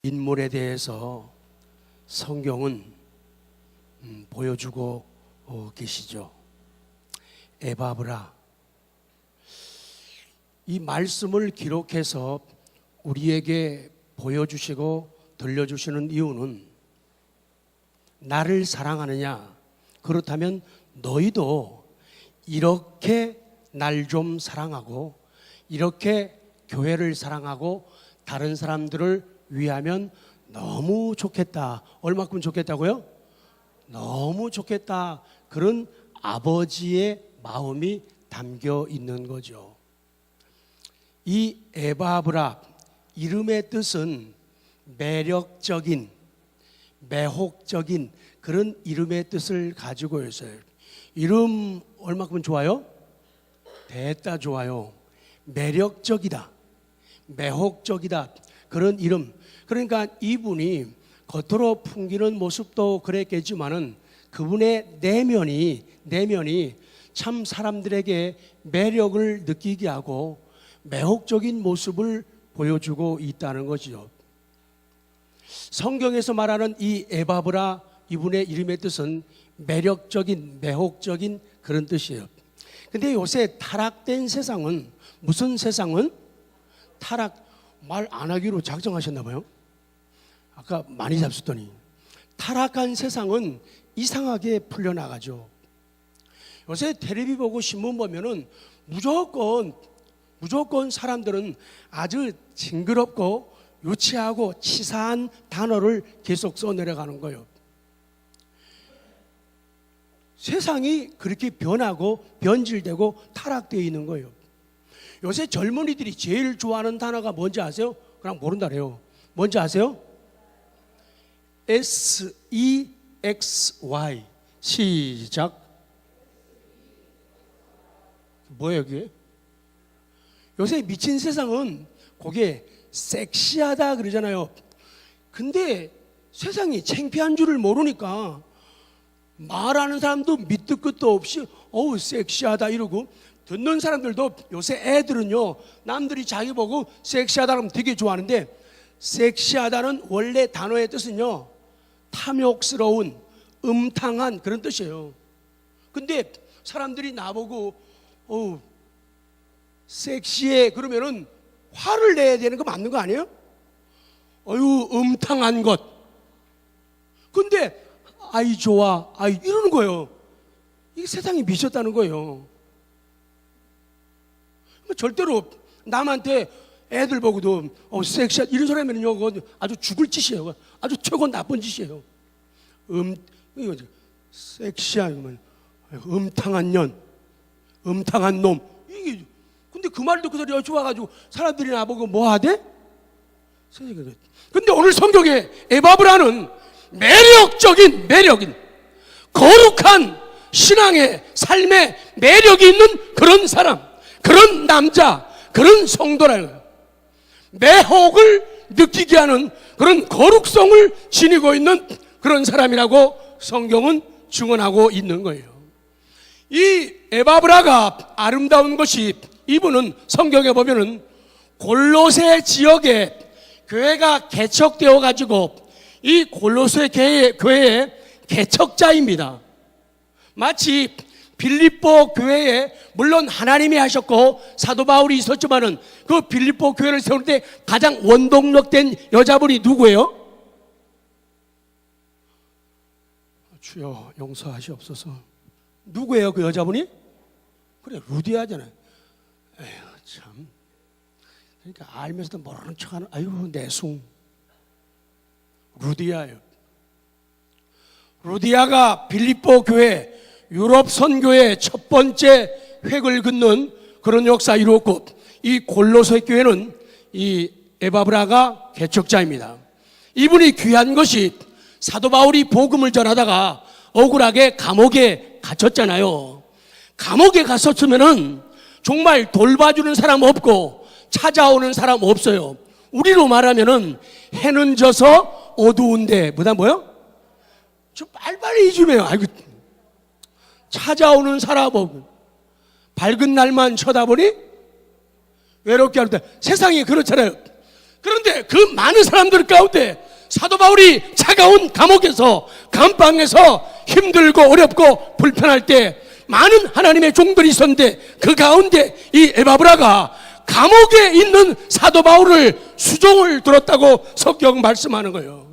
인물에 대해서 성경은 보여주고 계시죠. 에바브라, 이 말씀을 기록해서 우리에게 보여주시고 들려주시는 이유는 나를 사랑하느냐, 그렇다면 너희도 이렇게 날 좀 사랑하고 이렇게 교회를 사랑하고 다른 사람들을 위하면 너무 좋겠다. 얼마큼 좋겠다고요? 너무 좋겠다. 그런 아버지의 마음이 담겨 있는 거죠. 이 에바브라, 이름의 뜻은 매력적인, 매혹적인 그런 이름의 뜻을 가지고 있어요. 이름 얼마큼 좋아요? 됐다 좋아요. 매력적이다, 매혹적이다, 그런 이름. 그러니까 이분이 겉으로 풍기는 모습도 그랬겠지만은 그분의 내면이 참 사람들에게 매력을 느끼게 하고 매혹적인 모습을 보여주고 있다는 거죠. 성경에서 말하는 이 에바브라, 이분의 이름의 뜻은 매력적인, 매혹적인 그런 뜻이에요. 근데 요새 타락된 세상은, 무슨 세상은? 타락, 말 안 하기로 작정하셨나 봐요. 아까 많이 잡수더니. 타락한 세상은 이상하게 풀려나가죠. 요새 텔레비 보고 신문 보면은 무조건 사람들은 아주 징그럽고 유치하고 치사한 단어를 계속 써내려가는 거예요. 세상이 그렇게 변하고 변질되고 타락되어 있는 거예요. 요새 젊은이들이 제일 좋아하는 단어가 뭔지 아세요? 그냥 모른다 그래요. 뭔지 아세요? SEXY. 시작. 뭐예요 그게? 요새 미친 세상은 그게 섹시하다 그러잖아요. 근데 세상이 창피한 줄을 모르니까 말하는 사람도 밑도 끝도 없이 어우 섹시하다 이러고, 듣는 사람들도 요새 애들은요, 남들이 자기 보고 섹시하다 그러면 되게 좋아하는데, 섹시하다는 원래 단어의 뜻은요, 탐욕스러운, 음탕한 그런 뜻이에요. 근데 사람들이 나보고 어우 섹시해 그러면은 화를 내야 되는 거 맞는 거 아니에요? 어유 음탕한 것. 근데 아이 좋아, 아이 이러는 거예요. 이게 세상이 미쳤다는 거예요. 절대로 남한테 애들 보고도 섹시한 이런 소리 하면요 아주 죽을 짓이에요. 아주 최고 나쁜 짓이에요. 섹시한, 음탕한 년, 음탕한 놈. 이게 근데 그 말을 듣고 소리가 좋아가지고 사람들이 나보고 뭐 하대? 근데 오늘 성경에 에바브라는 매력적인, 거룩한 신앙의 삶의 매력이 있는 그런 사람, 그런 남자, 그런 성도라는 거예요. 매혹을 느끼게 하는 그런 거룩성을 지니고 있는 그런 사람이라고 성경은 증언하고 있는 거예요. 이 에바브라가 아름다운 것이, 이분은 성경에 보면은 골로새 지역에 교회가 개척되어 가지고 이 골로새 교회의 개척자입니다. 마치 빌립보 교회에 물론 하나님이 하셨고 사도 바울이 있었지만은 그 빌립보 교회를 세울 때 가장 원동력된 여자분이 누구예요? 주여 용서하시옵소서. 누구예요 그 여자분이? 그래 루디아잖아요. 에휴 참. 그러니까 알면서도 모르는 척하는 아이고 내숭. 루디아예요. 루디아가 빌립보 교회, 유럽 선교의 첫 번째 획을 긋는 그런 역사 이루었고, 이 골로새 교회는 이 에바브라가 개척자입니다. 이분이 귀한 것이 사도 바울이 복음을 전하다가 억울하게 감옥에 갇혔잖아요. 감옥에 갔었으면은 정말 돌봐주는 사람 없고 찾아오는 사람 없어요. 우리로 말하면은 해는 져서 어두운데 뭐다 뭐요? 좀 빨리빨리 좀 해요. 아이고 찾아오는 사람 없고 밝은 날만 쳐다보니 외롭게 하는데 세상이 그렇잖아요. 그런데 그 많은 사람들 가운데 사도 바울이 차가운 감옥에서, 감방에서 힘들고 어렵고 불편할 때 많은 하나님의 종들이 있었는데 그 가운데 이 에바브라가 감옥에 있는 사도 바울을 수종을 들었다고 성경 말씀하는 거예요.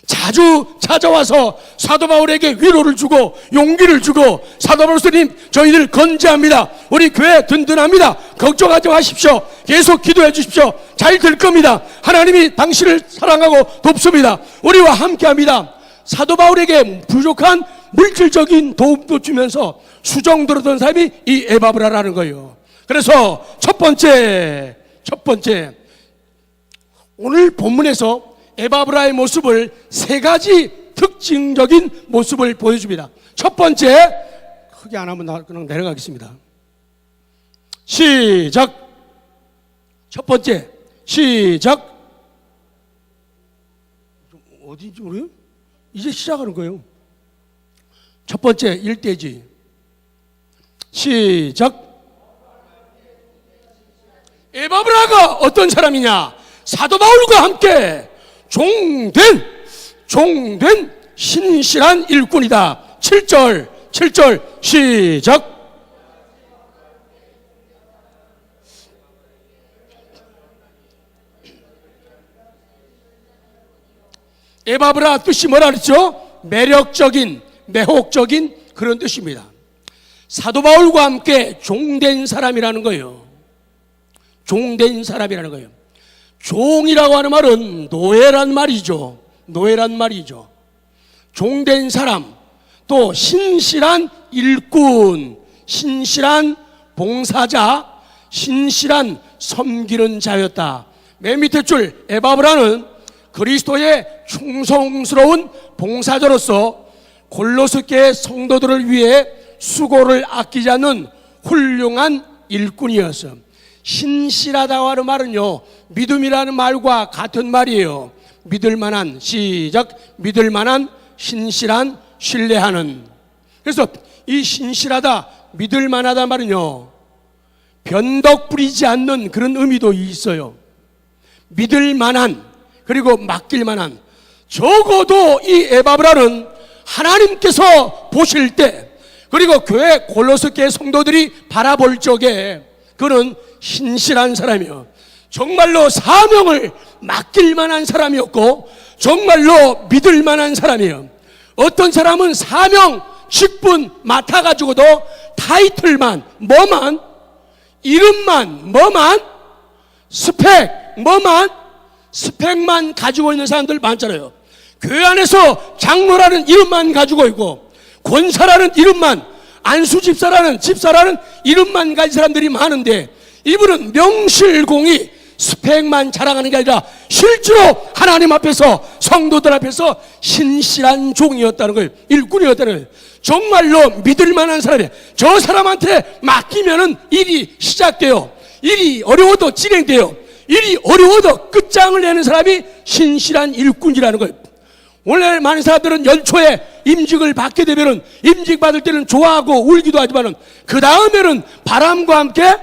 자주 찾아와서 사도 바울에게 위로를 주고 용기를 주고, 사도 바울 스님 저희들 건재합니다. 우리 교회 든든합니다. 걱정하지 마십시오. 계속 기도해 주십시오. 잘 될 겁니다. 하나님이 당신을 사랑하고 돕습니다. 우리와 함께합니다. 사도 바울에게 부족한 물질적인 도움도 주면서 수종 들었던 사람이 이 에바브라라는 거예요. 그래서 첫 번째 오늘 본문에서 에바브라의 모습을 세 가지 특징적인 모습을 보여줍니다. 첫 번째, 크게 안 하면 그냥 내려가겠습니다. 시작. 첫 번째, 시작. 어딘지 모르요? 이제 시작하는 거예요. 첫 번째, 일대지. 시작. 에바브라가 어떤 사람이냐? 사도 바울과 함께 종된 신실한 일꾼이다. 7절 시작. 에바브라 뜻이 뭐라 그랬죠? 매력적인, 매혹적인 그런 뜻입니다. 사도 바울과 함께 종된 사람이라는 거예요. 종된 사람이라는 거예요. 종이라고 하는 말은 노예란 말이죠. 노예란 말이죠. 종된 사람, 또 신실한 일꾼, 신실한 봉사자, 신실한 섬기는 자였다. 맨 밑에 줄 에바브라는 그리스도의 충성스러운 봉사자로서 골로새 교회 성도들을 위해 수고를 아끼지 않는 훌륭한 일꾼이었어요. 신실하다고 하는 말은요, 믿음이라는 말과 같은 말이에요. 믿을만한, 시작, 믿을만한, 신실한, 신뢰하는. 그래서 이 신실하다, 믿을만하다 말은요, 변덕 부리지 않는 그런 의미도 있어요. 믿을만한, 그리고 맡길만한. 적어도 이 에바브라는 하나님께서 보실 때, 그리고 교회 골로새 교회 성도들이 바라볼 적에 그는 신실한 사람이요, 정말로 사명을 맡길 만한 사람이었고 정말로 믿을 만한 사람이에요. 어떤 사람은 사명, 직분 맡아가지고도 타이틀만, 뭐만, 이름만, 뭐만, 스펙만 가지고 있는 사람들 많잖아요. 교회 안에서 장로라는 이름만 가지고 있고 권사라는 이름만, 안수집사라는 집사라는 이름만 가진 사람들이 많은데, 이분은 명실공히 스펙만 자랑하는 게 아니라 실제로 하나님 앞에서, 성도들 앞에서 신실한 종이었다는 거예요. 일꾼이었다는 거예요. 정말로 믿을 만한 사람이에요. 저 사람한테 맡기면은 일이 시작돼요. 일이 어려워도 진행돼요. 일이 어려워도 끝장을 내는 사람이 신실한 일꾼이라는 거예요. 원래 많은 사람들은 연초에 임직을 받게 되면은, 임직 받을 때는 좋아하고 울기도 하지만은 그 다음에는 바람과 함께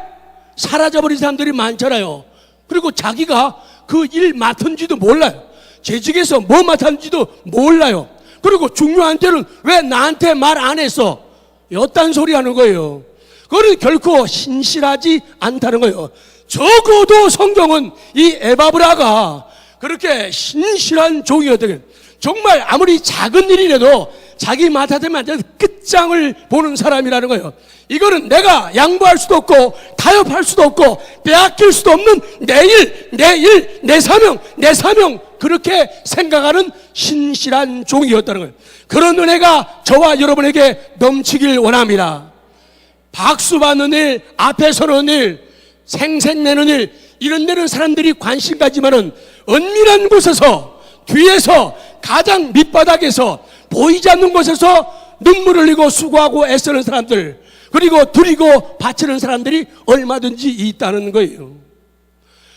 사라져버린 사람들이 많잖아요. 그리고 자기가 그 일 맡은지도 몰라요. 재직에서 뭐 맡았는지도 몰라요. 그리고 중요한 때는 왜 나한테 말 안 했어? 이딴 소리 하는 거예요. 그건 결코 신실하지 않다는 거예요. 적어도 성경은 이 에바브라가 그렇게 신실한 종이었던, 정말 아무리 작은 일이라도 자기 맡아대면 안 되는 끝장을 보는 사람이라는 거예요. 이거는 내가 양보할 수도 없고 타협할 수도 없고 빼앗길 수도 없는 내 일, 내 사명, 그렇게 생각하는 신실한 종이었다는 거예요. 그런 은혜가 저와 여러분에게 넘치길 원합니다. 박수 받는 일, 앞에 서는 일, 생색내는 일, 이런 데는 사람들이 관심 가지만은 은밀한 곳에서, 뒤에서, 가장 밑바닥에서, 보이지 않는 곳에서 눈물을 흘리고 수고하고 애쓰는 사람들, 그리고 드리고 바치는 사람들이 얼마든지 있다는 거예요.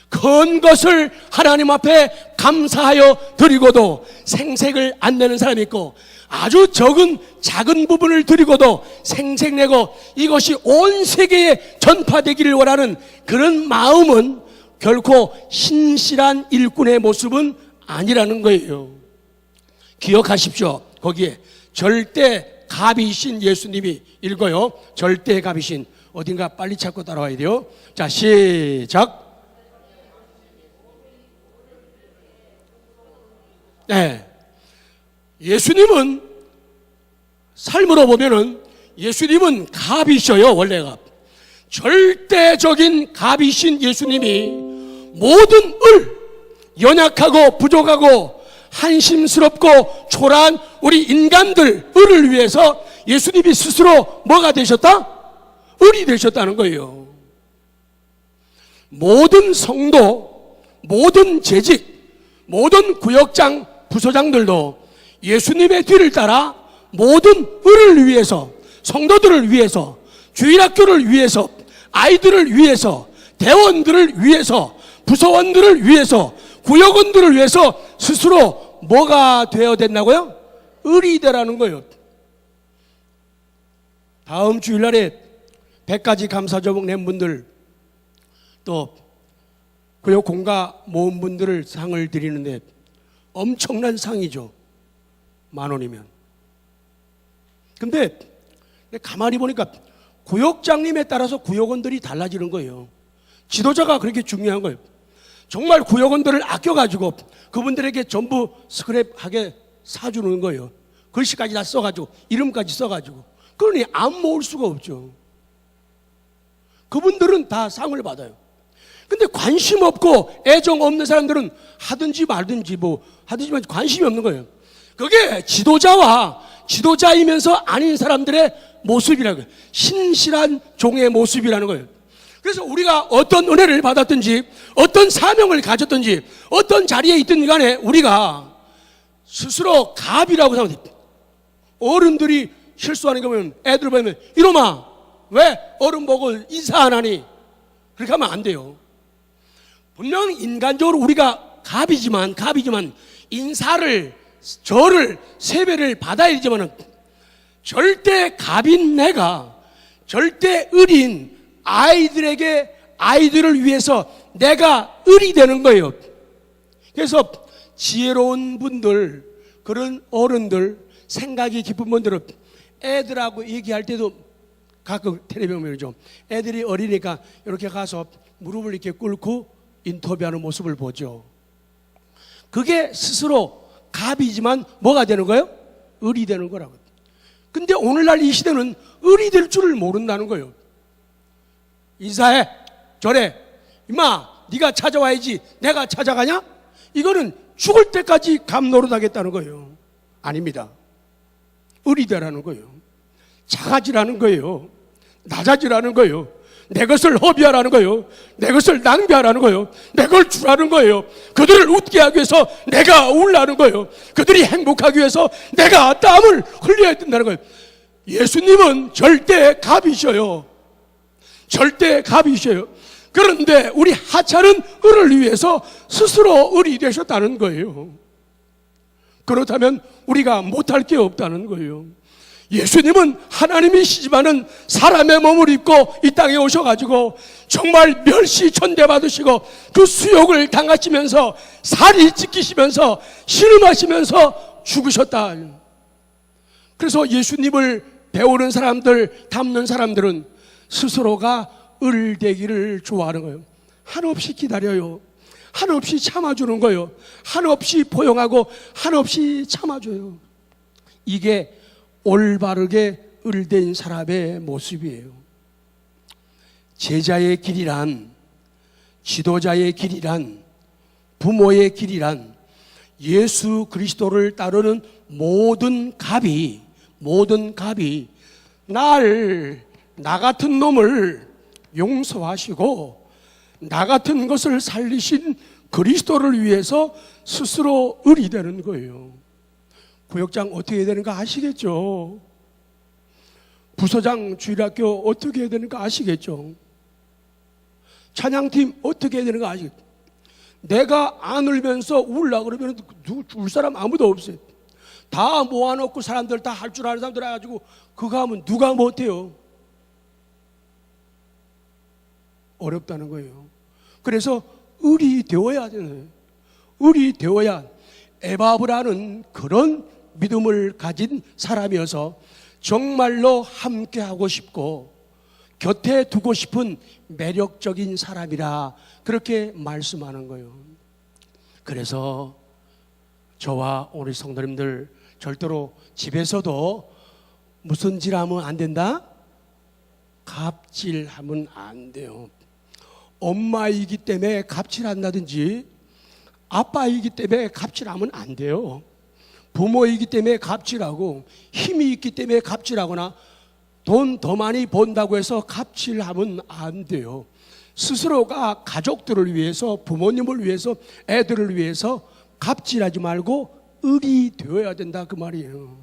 큰 것을 하나님 앞에 감사하여 드리고도 생색을 안 내는 사람이 있고, 아주 작은 부분을 드리고도 생색내고 이것이 온 세계에 전파되기를 원하는 그런 마음은 결코 신실한 일꾼의 모습은 아니라는 거예요. 기억하십시오. 거기에 절대 갑이신 예수님이 읽어요. 절대 갑이신. 어딘가 빨리 찾고 따라와야 돼요. 자, 시작. 네. 예수님은 삶으로 보면은 예수님은 갑이셔요. 원래가 절대적인 갑이신 예수님이 모든 연약하고 부족하고 한심스럽고 초라한 우리 인간들 을을 위해서 예수님이 스스로 뭐가 되셨다? 을이 되셨다는 거예요. 모든 성도, 모든 재직, 모든 구역장, 부서장들도 예수님의 뒤를 따라 모든 을을 위해서, 성도들을 위해서, 주일학교를 위해서, 아이들을 위해서, 대원들을 위해서, 부서원들을 위해서, 구역원들을 위해서 스스로 뭐가 되어야 된다고요? 을이 되라는 거예요. 다음 주일날에 100가지 감사조목 낸 분들, 또 구역 공가 모은 분들을 상을 드리는데 엄청난 상이죠. 10,000원이면. 근데 가만히 보니까 구역장님에 따라서 구역원들이 달라지는 거예요. 지도자가 그렇게 중요한 거예요. 정말 구역원들을 아껴가지고 그분들에게 전부 스크랩하게 사주는 거예요. 글씨까지 다 써가지고 이름까지 써가지고. 그러니 안 모을 수가 없죠. 그분들은 다 상을 받아요. 근데 관심 없고 애정 없는 사람들은 하든지 말든지 뭐 하든지 관심이 없는 거예요. 그게 지도자이면서 아닌 사람들의 모습이라고요. 신실한 종의 모습이라는 거예요. 그래서 우리가 어떤 은혜를 받았든지 어떤 사명을 가졌든지 어떤 자리에 있든 간에 우리가 스스로 갑이라고 생각합니다. 어른들이 실수하는 거 보면 애들 보면 이놈아 왜 어른 보고 인사 안 하니? 그렇게 하면 안 돼요. 분명 인간적으로 우리가 갑이지만 인사를 절을 세배를 받아야 되지만 절대 갑인 내가 절대 을인 아이들을 위해서 내가 을이 되는 거예요. 그래서 지혜로운 분들, 그런 어른들, 생각이 깊은 분들은 애들하고 얘기할 때도 가끔 텔레비전 보면요, 애들이 어리니까 이렇게 가서 무릎을 이렇게 꿇고 인터뷰하는 모습을 보죠. 그게 스스로 갑이지만 뭐가 되는 거예요? 을이 되는 거라고. 근데 오늘날 이 시대는 을이 될 줄을 모른다는 거예요. 인사해, 저래, 임마 네가 찾아와야지 내가 찾아가냐? 이거는 죽을 때까지 갑 노릇하겠다는 거예요. 아닙니다. 을이 되라는 거예요. 작아지라는 거예요. 낮아지라는 거예요. 내 것을 허비하라는 거예요. 내 것을 낭비하라는 거예요. 내 걸 주라는 거예요. 그들을 웃게 하기 위해서 내가 울라는 거예요. 그들이 행복하기 위해서 내가 땀을 흘려야 된다는 거예요. 예수님은 절대 갑이셔요. 절대 갑이셔요. 그런데 우리 하찮은 을을 위해서 스스로 을이 되셨다는 거예요. 그렇다면 우리가 못할 게 없다는 거예요. 예수님은 하나님이시지만은 사람의 몸을 입고 이 땅에 오셔가지고 정말 멸시천대 받으시고 그 수욕을 당하시면서 살이 찢기시면서 신음하시면서 죽으셨다. 그래서 예수님을 배우는 사람들, 닮는 사람들은 스스로가 을 되기를 좋아하는 거예요. 한없이 기다려요. 한없이 참아주는 거예요. 한없이 포용하고 한없이 참아줘요. 이게 올바르게 을된 사람의 모습이에요. 제자의 길이란, 지도자의 길이란, 부모의 길이란 예수 그리스도를 따르는 모든 갑이 나 같은 놈을 용서하시고 나 같은 것을 살리신 그리스도를 위해서 스스로 을이 되는 거예요. 구역장 어떻게 해야 되는가 아시겠죠? 부서장, 주일학교 어떻게 해야 되는가 아시겠죠? 찬양팀 어떻게 해야 되는가 아시겠죠? 내가 안 울면서 울라 그러면 울 사람 아무도 없어요. 다 모아놓고 사람들 다 할 줄 아는 사람들 해가지고 그거 하면 누가 못해요? 어렵다는 거예요. 그래서 을이 되어야 되네. 을이 되어야 에바브라는 그런 믿음을 가진 사람이어서 정말로 함께하고 싶고 곁에 두고 싶은 매력적인 사람이라 그렇게 말씀하는 거예요. 그래서 저와 우리 성도님들 절대로 집에서도 무슨 질 하면 안 된다? 갑질하면 안 돼요. 엄마이기 때문에 갑질한다든지 아빠이기 때문에 갑질하면 안 돼요. 부모이기 때문에 갑질하고 힘이 있기 때문에 갑질하거나 돈 더 많이 번다고 해서 갑질하면 안 돼요. 스스로가 가족들을 위해서, 부모님을 위해서, 애들을 위해서 갑질하지 말고 을이 되어야 된다 그 말이에요.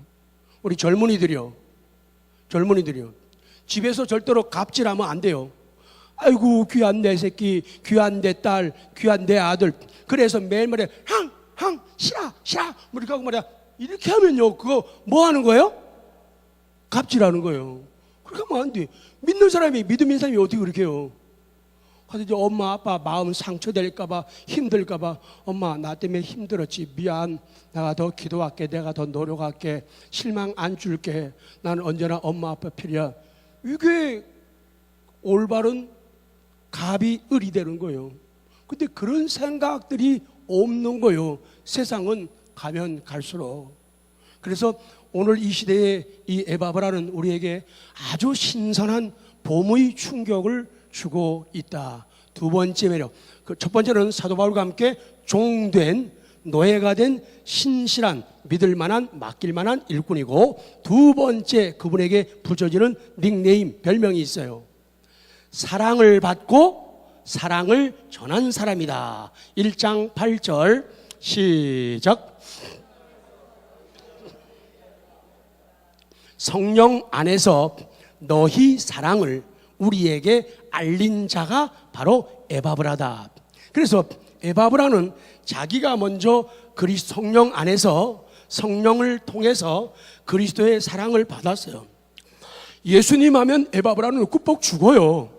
우리 젊은이들이요. 집에서 절대로 갑질하면 안 돼요. 아이고 귀한 내 새끼, 귀한 내 딸, 귀한 내 아들. 그래서 매일매일 항 싫어 뭐 이렇게 하고 말이야. 이렇게 하면요 그거 뭐 하는 거예요? 갑질하는 거예요. 그렇게 하면 안 돼. 믿는 사람이, 믿음 있는 사람이 어떻게 그렇게 해요? 그래서 이제 엄마 아빠 마음 상처될까봐, 힘들까봐, 엄마 나 때문에 힘들었지, 미안, 내가 더 기도할게, 내가 더 노력할게, 실망 안 줄게, 나는 언제나 엄마 아빠 필요야. 이게 올바른 갑이 을이 되는 거예요. 근데 그런 생각들이 없는 거예요. 세상은 가면 갈수록. 그래서 오늘 이 시대에 이 에바브라는 우리에게 아주 신선한 봄의 충격을 주고 있다. 두 번째 매력. 첫 번째는 사도 바울과 함께 종된, 노예가 된 신실한, 믿을 만한, 맡길 만한 일꾼이고, 두 번째 그분에게 붙여지는 닉네임, 별명이 있어요. 사랑을 받고 사랑을 전한 사람이다. 1장 8절 시작. 성령 안에서 너희 사랑을 우리에게 알린 자가 바로 에바브라다. 그래서 에바브라는 자기가 먼저 그리스도 성령 안에서, 성령을 통해서 그리스도의 사랑을 받았어요. 예수님 하면 에바브라는 꾹뻑 죽어요.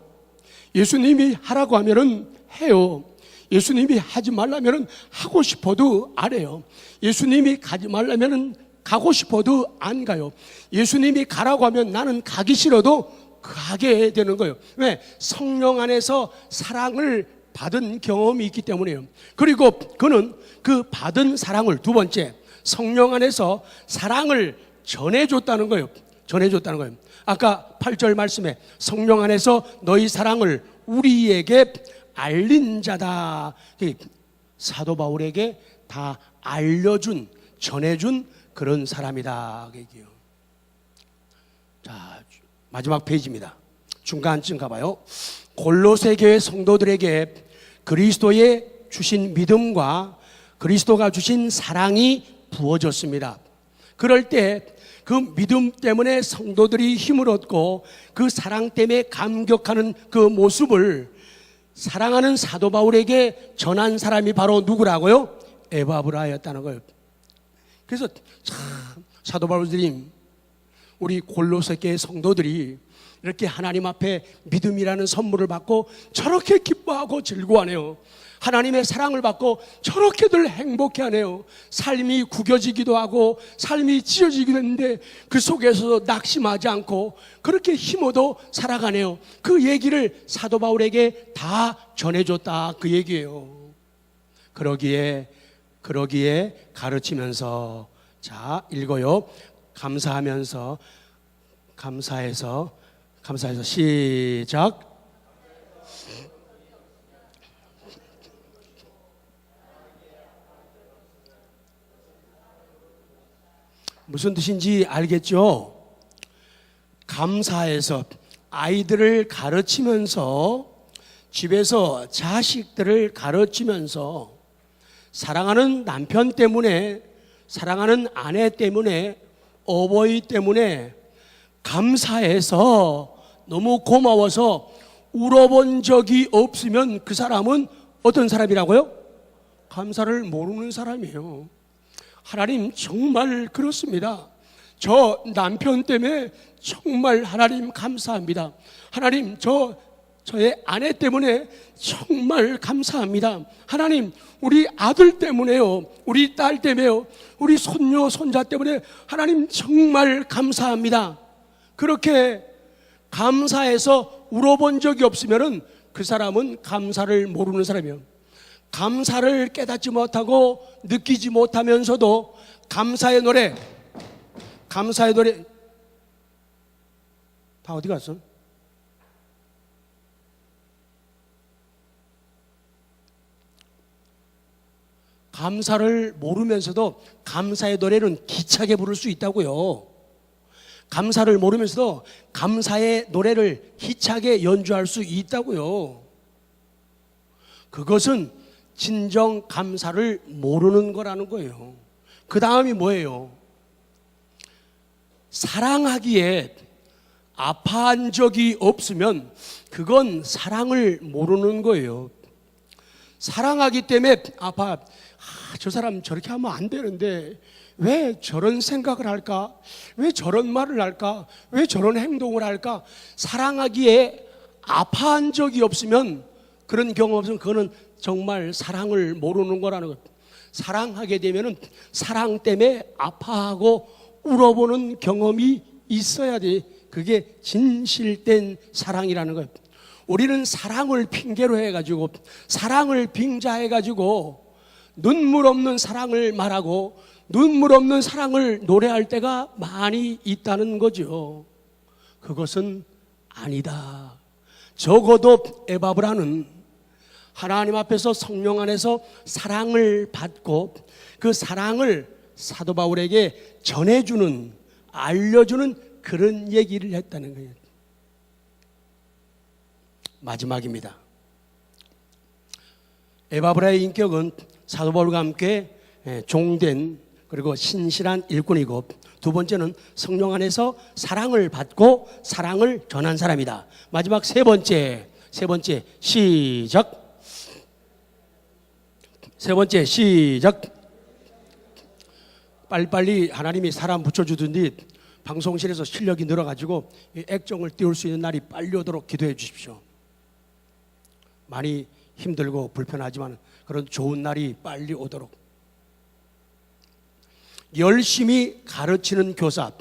예수님이 하라고 하면은 해요. 예수님이 하지 말라면은 하고 싶어도 안 해요. 예수님이 가지 말라면은 가고 싶어도 안 가요. 예수님이 가라고 하면 나는 가기 싫어도 가게 되는 거예요. 왜? 성령 안에서 사랑을 받은 경험이 있기 때문이에요. 그리고 그는 그 받은 사랑을, 두 번째, 성령 안에서 사랑을 전해줬다는 거예요. 전해줬다는 거예요. 아까 8절 말씀에 성령 안에서 너희 사랑을 우리에게 알린 자다. 사도 바울에게 다 알려준, 전해준 그런 사람이다. 얘기요. 자, 마지막 페이지입니다. 중간쯤 가봐요. 골로새 교회 성도들에게 그리스도의 주신 믿음과 그리스도가 주신 사랑이 부어졌습니다. 그럴 때 그 믿음 때문에 성도들이 힘을 얻고 그 사랑 때문에 감격하는 그 모습을 사랑하는 사도 바울에게 전한 사람이 바로 누구라고요? 에바브라였다는 거예요. 그래서 참 사도 바울들이, 우리 골로새 교회 성도들이 이렇게 하나님 앞에 믿음이라는 선물을 받고 저렇게 기뻐하고 즐거워하네요. 하나님의 사랑을 받고 저렇게들 행복해하네요. 삶이 구겨지기도 하고 삶이 찢어지기도 했는데 그 속에서도 낙심하지 않고 그렇게 힘어도 살아가네요. 그 얘기를 사도 바울에게 다 전해줬다 그 얘기예요. 그러기에 가르치면서, 자 읽어요. 감사해서 시작. 무슨 뜻인지 알겠죠? 감사해서 아이들을 가르치면서, 집에서 자식들을 가르치면서 사랑하는 남편 때문에, 사랑하는 아내 때문에, 어버이 때문에 감사해서, 너무 고마워서 울어본 적이 없으면 그 사람은 어떤 사람이라고요? 감사를 모르는 사람이에요. 하나님 정말 그렇습니다. 저 남편 때문에 정말 하나님 감사합니다. 하나님 저 저의 아내 때문에 정말 감사합니다. 하나님, 우리 아들 때문에요, 우리 딸 때문에요, 우리 손녀 손자 때문에 하나님 정말 감사합니다. 그렇게 감사해서 울어본 적이 없으면은 그 사람은 감사를 모르는 사람이에요. 감사를 깨닫지 못하고 느끼지 못하면서도 감사의 노래 다 어디 갔어? 감사를 모르면서도 감사의 노래는 기차게 부를 수 있다고요. 감사를 모르면서도 감사의 노래를 희차게 연주할 수 있다고요. 그것은 진정 감사를 모르는 거라는 거예요. 그 다음이 뭐예요? 사랑하기에 아파한 적이 없으면 그건 사랑을 모르는 거예요. 사랑하기 때문에 아파. 저 사람 저렇게 하면 안 되는데 왜 저런 생각을 할까? 왜 저런 말을 할까? 왜 저런 행동을 할까? 사랑하기에 아파한 적이 없으면, 그런 경험 없으면 그거는 정말 사랑을 모르는 거라는 것. 사랑하게 되면은 사랑 때문에 아파하고 울어보는 경험이 있어야 돼. 그게 진실된 사랑이라는 거예요. 우리는 사랑을 핑계로 해가지고, 사랑을 빙자해가지고 눈물 없는 사랑을 말하고 눈물 없는 사랑을 노래할 때가 많이 있다는 거죠. 그것은 아니다. 적어도 에바브라는 하나님 앞에서 성령 안에서 사랑을 받고 그 사랑을 사도 바울에게 전해주는, 알려주는 그런 얘기를 했다는 거예요. 마지막입니다. 에바브라의 인격은 사도 바울과 함께 종된, 그리고 신실한 일꾼이고, 두 번째는 성령 안에서 사랑을 받고 사랑을 전한 사람이다. 마지막 세 번째 시작. 빨리빨리 하나님이 사람 붙여주든지 방송실에서 실력이 늘어가지고 액정을 띄울 수 있는 날이 빨리 오도록 기도해 주십시오. 많이 힘들고 불편하지만 그런 좋은 날이 빨리 오도록. 열심히 가르치는 교사.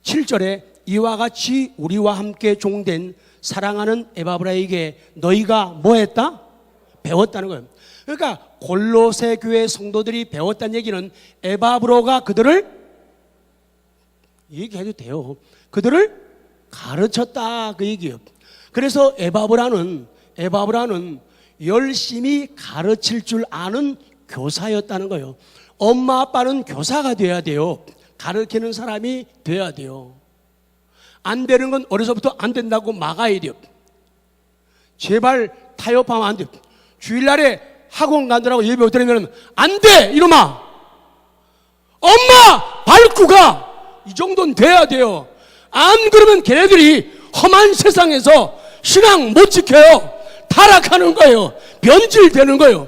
7절에 이와 같이 우리와 함께 종된 사랑하는 에바브라에게 너희가 뭐 했다? 배웠다는 거예요. 그러니까 골로새 교회 성도들이 배웠다는 얘기는 에바브로가 그들을, 얘기해도 돼요, 그들을 가르쳤다 그 얘기예요. 그래서 에바브라는 열심히 가르칠 줄 아는 교사였다는 거예요. 엄마 아빠는 교사가 돼야 돼요. 가르치는 사람이 돼야 돼요. 안 되는 건 어려서부터 안 된다고 막아야 돼요. 제발 타협하면 안 돼요. 주일날에 학원 간다고 예배 못 드리면 안 돼, 이놈아. 엄마 밟고 가. 이 정도는 돼야 돼요. 안 그러면 걔네들이 험한 세상에서 신앙 못 지켜요. 타락하는 거예요. 변질되는 거예요.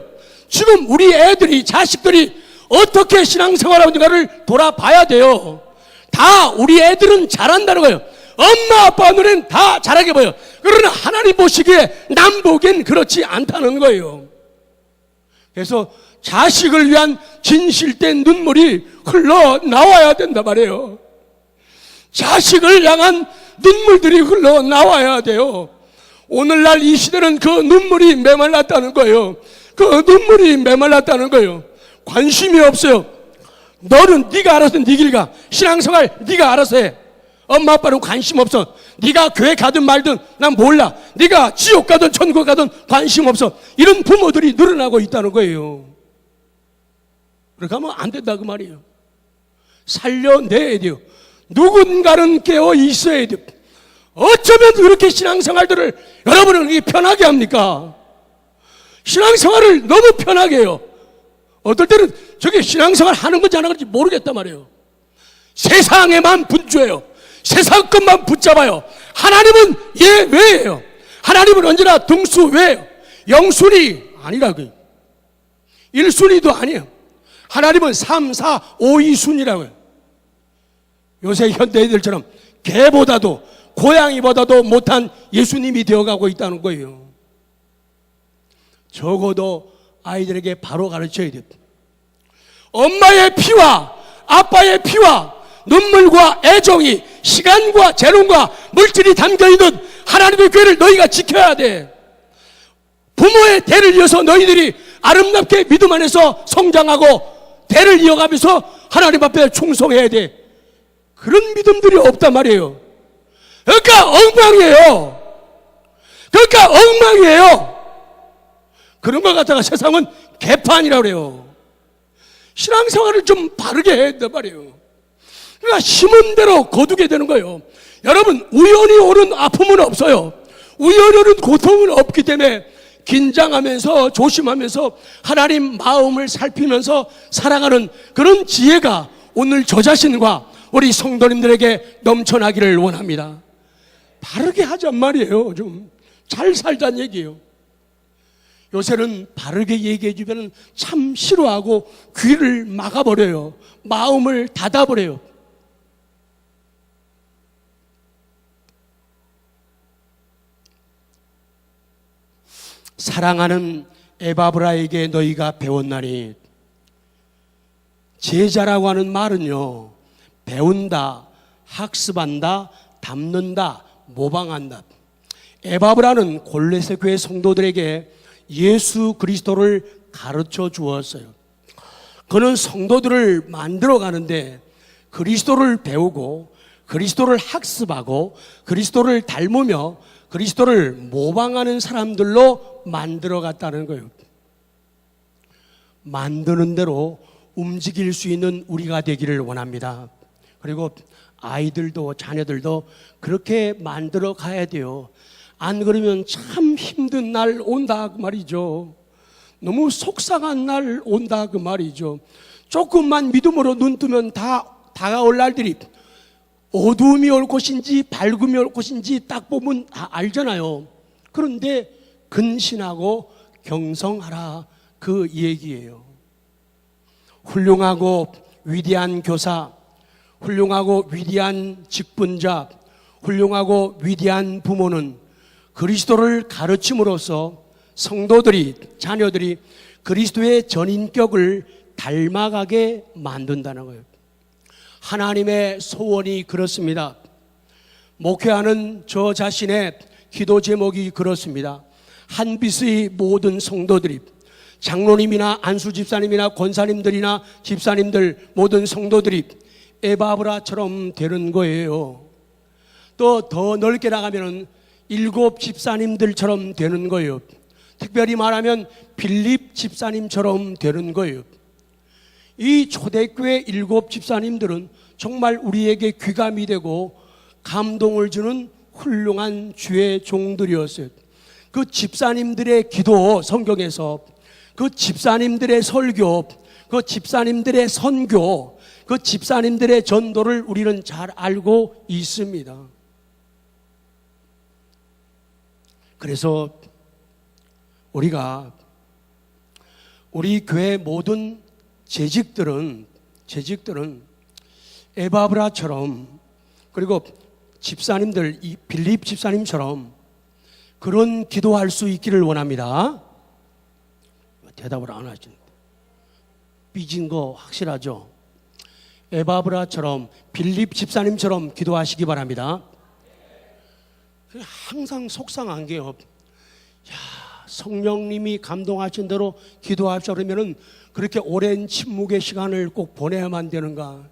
지금 우리 애들이, 자식들이 어떻게 신앙생활하고 있는가를 돌아봐야 돼요. 다 우리 애들은 잘한다는 거예요. 엄마 아빠 눈엔 다 잘하게 보여요. 그러나 하나님 보시기에 남 보기엔 그렇지 않다는 거예요. 그래서 자식을 위한 진실된 눈물이 흘러나와야 된단 말이에요. 자식을 향한 눈물들이 흘러나와야 돼요. 오늘날 이 시대는 그 눈물이 메말랐다는 거예요. 그 눈물이 메말랐다는 거예요. 관심이 없어요. 너는 네가 알아서 네 길 가. 신앙생활 네가 알아서 해. 엄마 아빠는 관심 없어. 네가 교회 가든 말든 난 몰라. 네가 지옥 가든 천국 가든 관심 없어. 이런 부모들이 늘어나고 있다는 거예요. 그렇게 하면 안 된다 그 말이에요. 살려내야 돼요. 누군가는 깨어 있어야 돼요. 어쩌면 그렇게 신앙생활들을 여러분은 편하게 합니까? 신앙생활을 너무 편하게 해요. 어떨 때는 저게 신앙생활 하는 건지 안 하는 건지 모르겠단 말이에요. 세상에만 분주해요. 세상 것만 붙잡아요. 하나님은 예외예요. 하나님은 언제나 등수외예요. 영순위 아니라고요. 1순위도 아니에요. 하나님은 3, 4, 5, 2순위라고요. 요새 현대인들처럼 개보다도 고양이보다도 못한 예수님이 되어가고 있다는 거예요. 적어도 아이들에게 바로 가르쳐야 돼요. 엄마의 피와 아빠의 피와 눈물과 애정이 시간과 재능과 물질이 담겨있는 하나님의 교회를 너희가 지켜야 돼. 부모의 대를 이어서 너희들이 아름답게 믿음 안에서 성장하고 대를 이어가면서 하나님 앞에 충성해야 돼. 그런 믿음들이 없단 말이에요. 그러니까 엉망이에요. 그런 걸 갖다가 세상은 개판이라고 그래요. 신앙생활을 좀 바르게 해야 된단 말이에요. 그러니까 심은 대로 거두게 되는 거예요. 여러분, 우연히 오는 아픔은 없어요. 우연히 오는 고통은 없기 때문에 긴장하면서 조심하면서 하나님 마음을 살피면서 살아가는 그런 지혜가 오늘 저 자신과 우리 성도님들에게 넘쳐나기를 원합니다. 바르게 하잔 말이에요. 좀 잘 살자는 얘기예요. 요새는 바르게 얘기해 주면 참 싫어하고 귀를 막아버려요. 마음을 닫아버려요. 사랑하는 에바브라에게 너희가 배웠나니. 제자라고 하는 말은요, 배운다, 학습한다, 담는다, 모방한다. 에바브라는 골로새 교회 성도들에게 예수 그리스도를 가르쳐 주었어요. 그는 성도들을 만들어 가는데 그리스도를 배우고 그리스도를 학습하고 그리스도를 닮으며 그리스도를 모방하는 사람들로 만들어 갔다는 거예요. 만드는 대로 움직일 수 있는 우리가 되기를 원합니다. 그리고 아이들도 자녀들도 그렇게 만들어 가야 돼요. 안 그러면 참 힘든 날 온다 그 말이죠. 너무 속상한 날 온다 그 말이죠. 조금만 믿음으로 눈 뜨면 다 다가올 날들이 어두움이 올 것인지 밝음이 올 것인지 딱 보면 다 알잖아요. 그런데 근신하고 경성하라 그 얘기예요. 훌륭하고 위대한 교사, 훌륭하고 위대한 직분자, 훌륭하고 위대한 부모는 그리스도를 가르침으로써 성도들이, 자녀들이 그리스도의 전인격을 닮아가게 만든다는 거예요. 하나님의 소원이 그렇습니다. 목회하는 저 자신의 기도 제목이 그렇습니다. 한빛의 모든 성도들이, 장로님이나 안수 집사님이나 권사님들이나 집사님들 모든 성도들이 에바브라처럼 되는 거예요. 또 더 넓게 나가면은 7 집사님들처럼 되는 거예요. 특별히 말하면 빌립 집사님처럼 되는 거예요. 이 초대교회 7 집사님들은 정말 우리에게 귀감이 되고 감동을 주는 훌륭한 주의 종들이었어요. 그 집사님들의 기도, 성경에서 그 집사님들의 설교, 그 집사님들의 선교, 그 집사님들의 전도를 우리는 잘 알고 있습니다. 그래서 우리가 우리 교회 모든 재직들은 에바브라처럼, 그리고 집사님들, 이 빌립 집사님처럼 그런 기도할 수 있기를 원합니다. 대답을 안 하시는데 삐진 거 확실하죠? 에바브라처럼 빌립 집사님처럼 기도하시기 바랍니다. 항상 속상한 게요. 성령님이 감동하신 대로 기도합시다 그러면은 그렇게 오랜 침묵의 시간을 꼭 보내야만 되는가?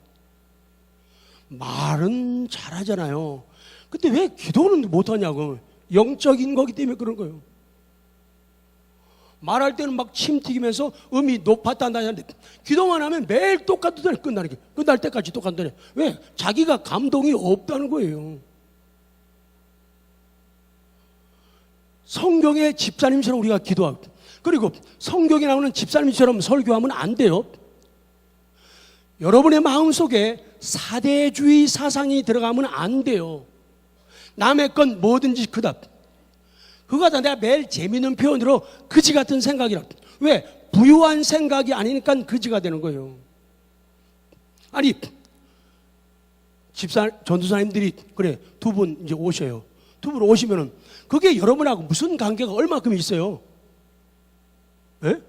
말은 잘하잖아요. 근데 왜 기도는 못하냐고. 영적인 거기 때문에 그런 거예요. 말할 때는 막 침 튀기면서 음이 높았다 낮았는데 기도만 하면 매일 똑같은 끝나는 게, 끝날 때까지 똑같다네. 왜? 자기가 감동이 없다는 거예요. 성경의 집사님처럼 우리가 기도하고, 그리고 성경에 나오는 집사님처럼 설교하면 안 돼요. 여러분의 마음속에 사대주의 사상이 들어가면 안 돼요. 남의 건 뭐든지 크다. 그거 다 내가 매일 재미있는 표현으로 그지 같은 생각이라. 왜? 부유한 생각이 아니니까 그지가 되는 거예요. 아니, 전도사님들이 그래 두 분 이제 오셔요. 두 분 오시면은 그게 여러분하고 무슨 관계가 얼마큼 있어요? 예?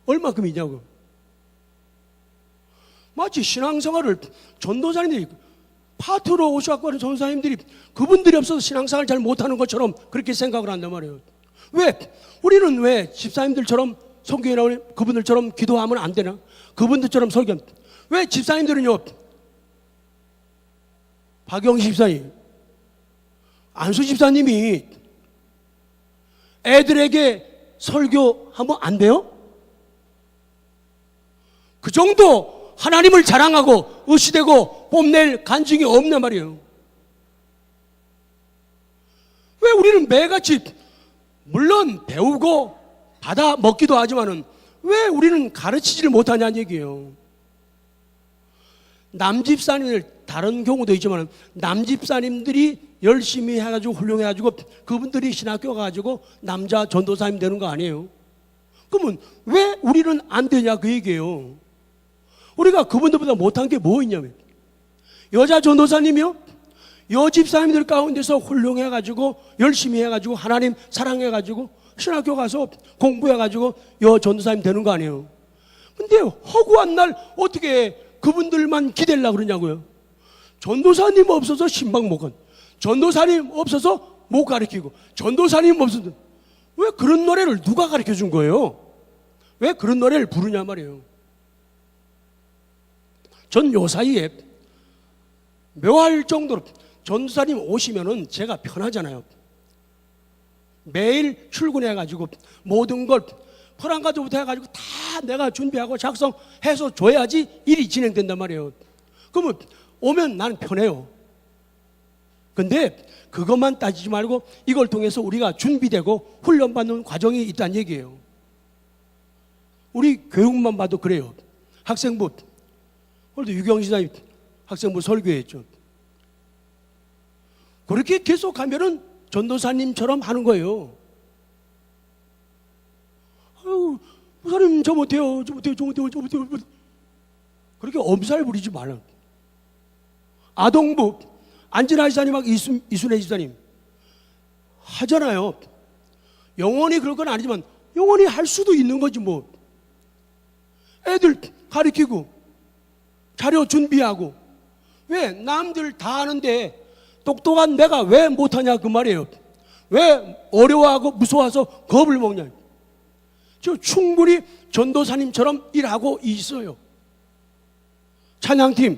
얼마큼 있냐고. 마치 신앙생활을 전도사님들이 파트로 오셔갖고 하는 전도사님들이 그분들이 없어서 신앙생활을 잘 못하는 것처럼 그렇게 생각을 한단 말이에요. 왜? 우리는 왜 집사님들처럼 성경에 나오는 그분들처럼 기도하면 안 되나? 그분들처럼 설교하면 왜 집사님들은요? 박영희 집사님, 안수 집사님이 애들에게 설교하면 안 돼요? 그 정도 하나님을 자랑하고 의시되고 뽐낼 간증이 없단 말이에요. 왜 우리는 매같이 물론 배우고 받아 먹기도 하지만은 왜 우리는 가르치지를 못하냐는 얘기예요. 남집사님들 다른 경우도 있지만 남집사님들이 열심히 해가지고 훌륭해가지고 그분들이 신학교 가가지고 남자 전도사님 되는 거 아니에요? 그러면 왜 우리는 안 되냐 그 얘기예요. 우리가 그분들보다 못한 게 뭐 있냐면 여자 전도사님이요? 여집사님들 가운데서 훌륭해가지고 열심히 해가지고 하나님 사랑해가지고 신학교 가서 공부해가지고 전도사님 되는 거 아니에요? 근데 허구한 날 어떻게 그분들만 기대려고 그러냐고요? 전도사님 없어서 신방 못 간, 전도사님 없어서 못 가르치고, 전도사님 없어서 왜 그런 노래를 누가 가르쳐 준 거예요? 왜 그런 노래를 부르냐 말이에요. 전 요 사이에 묘할 정도로 전도사님 오시면은 제가 편하잖아요. 매일 출근해가지고 모든 걸 프랑가드부터 해가지고 다 내가 준비하고 작성해서 줘야지 일이 진행된단 말이에요. 그러면 오면 나는 편해요. 근데 그것만 따지지 말고 이걸 통해서 우리가 준비되고 훈련받는 과정이 있다는 얘기예요. 우리 교육만 봐도 그래요. 학생부 오늘도 유경 지사님 학생부 설교했죠. 그렇게 계속 하면은 전도사님처럼 하는 거예요. 아유, 목사님 저 못해요. 그렇게 엄살 부리지 말라. 아동부 안진아 지사님하고 이순애 지사님 하잖아요. 영원히 그럴 건 아니지만 영원히 할 수도 있는 거지 뭐. 애들 가르치고 자료 준비하고 왜 남들 다 하는데 똑똑한 내가 왜 못하냐 그 말이에요. 왜 어려워하고 무서워서 겁을 먹냐. 저 충분히 전도사님처럼 일하고 있어요. 찬양팀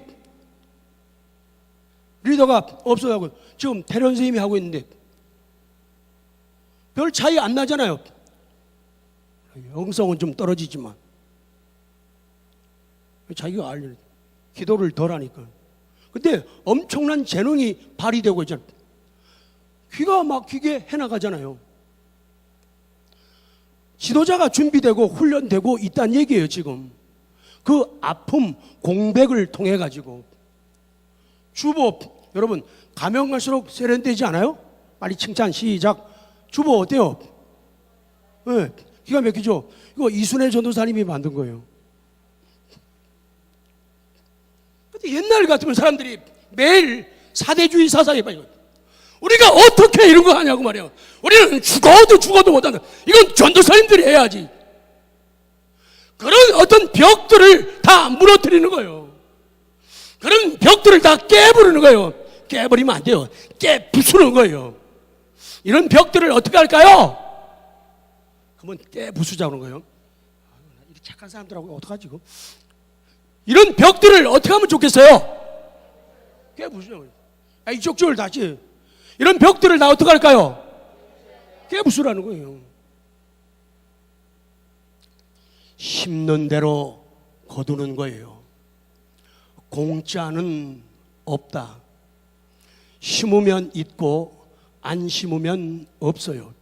리더가 없어가고 지금 태련 선생님이 하고 있는데 별 차이 안 나잖아요. 영성은 좀 떨어지지만 자기가 알려 기도를 덜 하니까. 근데 엄청난 재능이 발휘되고 있잖아요. 기가 막히게 해나가잖아요. 지도자가 준비되고 훈련되고 있다는 얘기예요. 지금 그 아픔 공백을 통해 가지고 주보 여러분 가면 갈수록 세련되지 않아요? 빨리 칭찬 시작. 주보 어때요? 네, 기가 막히죠. 이거 이순애 전도사님이 만든 거예요. 근데 옛날 같으면 사람들이 매일 사대주의 사상에 빠지고 우리가 어떻게 이런 거 하냐고 말이에요. 우리는 죽어도 못한다. 이건 전도사님들이 해야지. 그런 어떤 벽들을 다 무너뜨리는 거예요. 그런 벽들을 다 깨부르는 거예요. 깨버리면 안 돼요. 깨부수는 거예요. 이런 벽들을 어떻게 할까요? 그러면 깨부수자는 거예요. 이렇게 착한 사람들하고 어떡하지 이거? 이런 벽들을 어떻게 하면 좋겠어요? 깨부수자고요. 이쪽 줄을 다시 이런 벽들을 나 어떻게 할까요? 깨부수라는 거예요. 심는 대로 거두는 거예요. 공짜는 없다. 심으면 있고 안 심으면 없어요.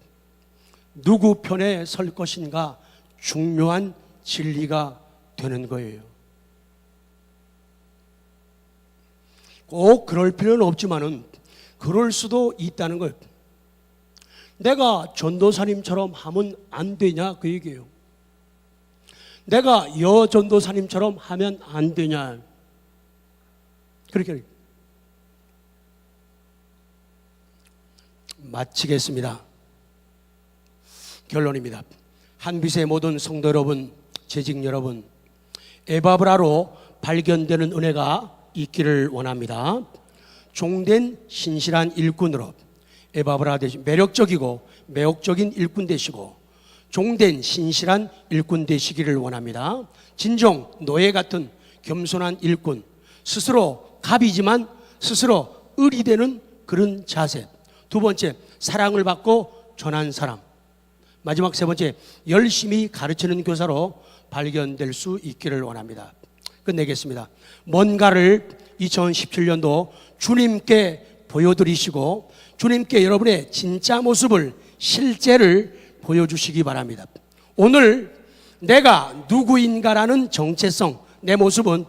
누구 편에 설 것인가 중요한 진리가 되는 거예요. 꼭 그럴 필요는 없지만은 그럴 수도 있다는 거예요. 내가 전도사님처럼 하면 안 되냐 그 얘기예요. 내가 여전도사님처럼 하면 안 되냐 그렇게. 마치겠습니다. 결론입니다. 한빛의 모든 성도 여러분, 재직 여러분, 에바브라로 발견되는 은혜가 있기를 원합니다. 종된 신실한 일꾼으로 에바브라 되시, 매력적이고 매혹적인 일꾼 되시고 종된 신실한 일꾼 되시기를 원합니다. 진정 노예 같은 겸손한 일꾼, 스스로 갑이지만 스스로 을이 되는 그런 자세. 두 번째, 사랑을 받고 전한 사람. 마지막 세 번째, 열심히 가르치는 교사로 발견될 수 있기를 원합니다. 끝내겠습니다. 뭔가를 2017년도 주님께 보여드리시고 주님께 여러분의 진짜 모습을, 실제를 보여주시기 바랍니다. 오늘 내가 누구인가라는 정체성, 내 모습은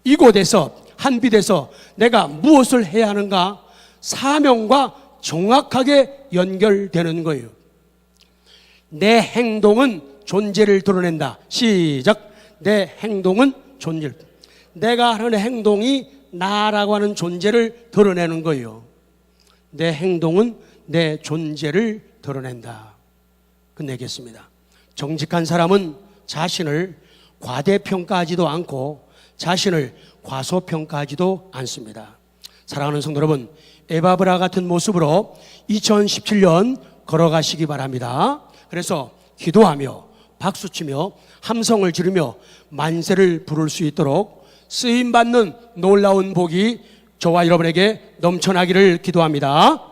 이곳에서, 한빛에서 내가 무엇을 해야 하는가, 사명과 정확하게 연결되는 거예요. 내 행동은 존재를 드러낸다. 시작. 내 행동은 존재. 내가 하는 행동이 나라고 하는 존재를 드러내는 거예요. 내 행동은 내 존재를 드러낸다. 끝내겠습니다. 정직한 사람은 자신을 과대평가하지도 않고 자신을 과소평가하지도 않습니다. 사랑하는 성도 여러분, 에바브라 같은 모습으로 2017년 걸어가시기 바랍니다. 그래서 기도하며 박수치며 함성을 지르며 만세를 부를 수 있도록 쓰임받는 놀라운 복이 저와 여러분에게 넘쳐나기를 기도합니다.